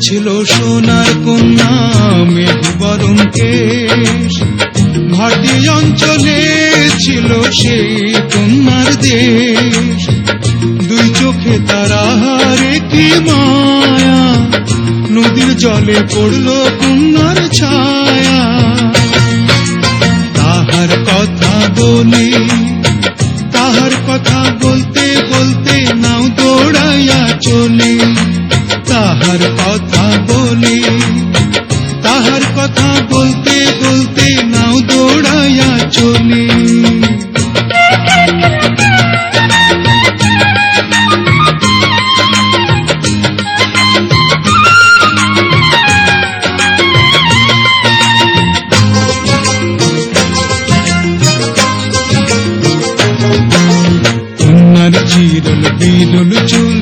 ছিল সোনার কন্যা মেঘ বরণ কেশ, ঘাটি অঞ্চলে ছিল সেই কন্যার দেশ। দুই চোখে তারাহারে কি মায়া, নদীর জলে পড়ল কন্যার ছায়া। তাহার কথা বলি, তাহার কথা বলতে বলতে নাও দৌড়াইয়া চলি। তাহার কথা বলি, তাহার কথা বলতে বলতে নাও দৌড়াইয়া চলি। কন্যার চিরল বিরল চুল,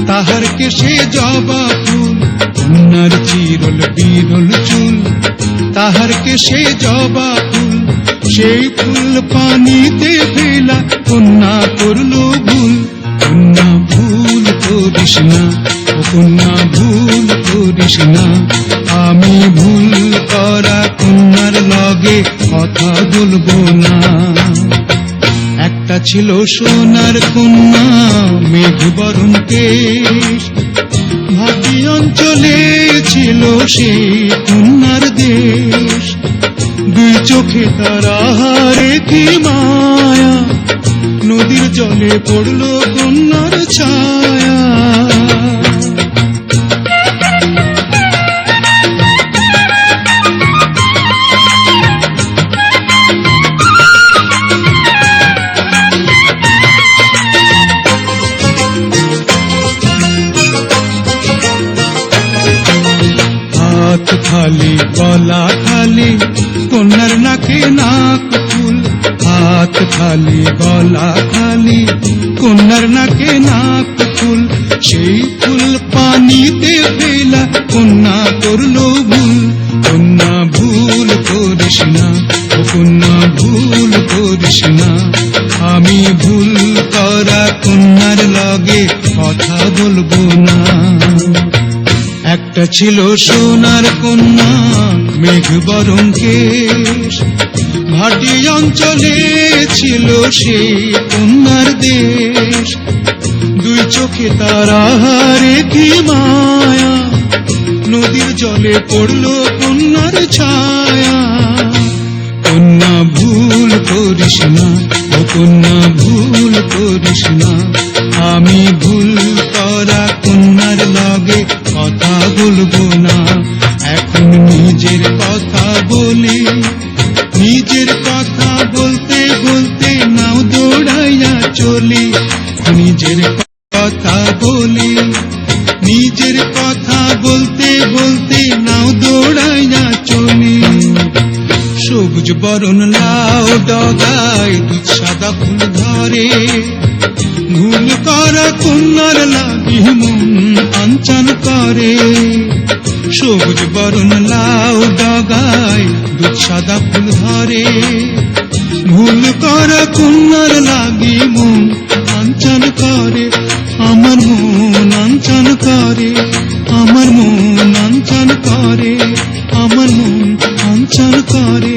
তাহার কেশে জবা ফুল। কন্যার চিরল বিরল চুল, তাহার কেশে জবা ফুল। সেই ফুল পানিতে ফেলা কন্যা করল ভুল। কন্যা ভুল করিস না, ও কন্যা ভুল করিস না। আমি ভুল করা কন্যার লগে কথা বলবো না। একটা ছিল সোনার কন্যা মেঘ বরণ কেশ, ভাটি অঞ্চলে ছিল সেই কন্যার দেশ। দুই চোখে তারাহারে কি মায়া, নদীর জলে পড়ল কন্যার ছায়া। হাত খালি গলা খালি, কন্যার নাকে নাক ফুল। হাত খালি গলা খালি, কন্যার নাকে নাক ফুল। সেই ফুল পানিতে ফেলা কন্যা করল ভুল। কন্যা ভুল করিস না, ও কন্যা ভুল করিস না। আমি ভুল করা কন্যার লগে কথা বলবো না। একটা ছিল সোনার কন্যা মেঘ বরণ কেশ, ভাটি অঞ্চলে ছিল সেই কন্যার দেশ। দুই চোখে তারাহারে কি মায়া, নদীর জলে পড়ল কন্যার ছায়া। কন্যা ভুল করিস না, ও কন্যা ভুল করিস না। আমি ভুল করা কন্যার লগে কথা বলবো না। এখন নিজের কথা বলি, নিজের কথা বলতে বলতে নাও দৌড়াইয়া চলি। নিজের কথা বলি, নিজের কথা বলতে বলতে নাও দৌড়াইয়া চলি। সবুজ বরণ লাউ ডগায় দুধ সাদা ফুল ধরে, ভুল করা কন্যার লাগি মন আঞ্চন করে। সবুজ বরণ লাউ ডগায় দুধ সাদা ফুল ধরে, ভুল করা কন্যার লাগি মন আঞ্চন করে। আমার মন আঞ্চন করে, আমার মন আঞ্চন করে, আমার মন আঞ্চন করে।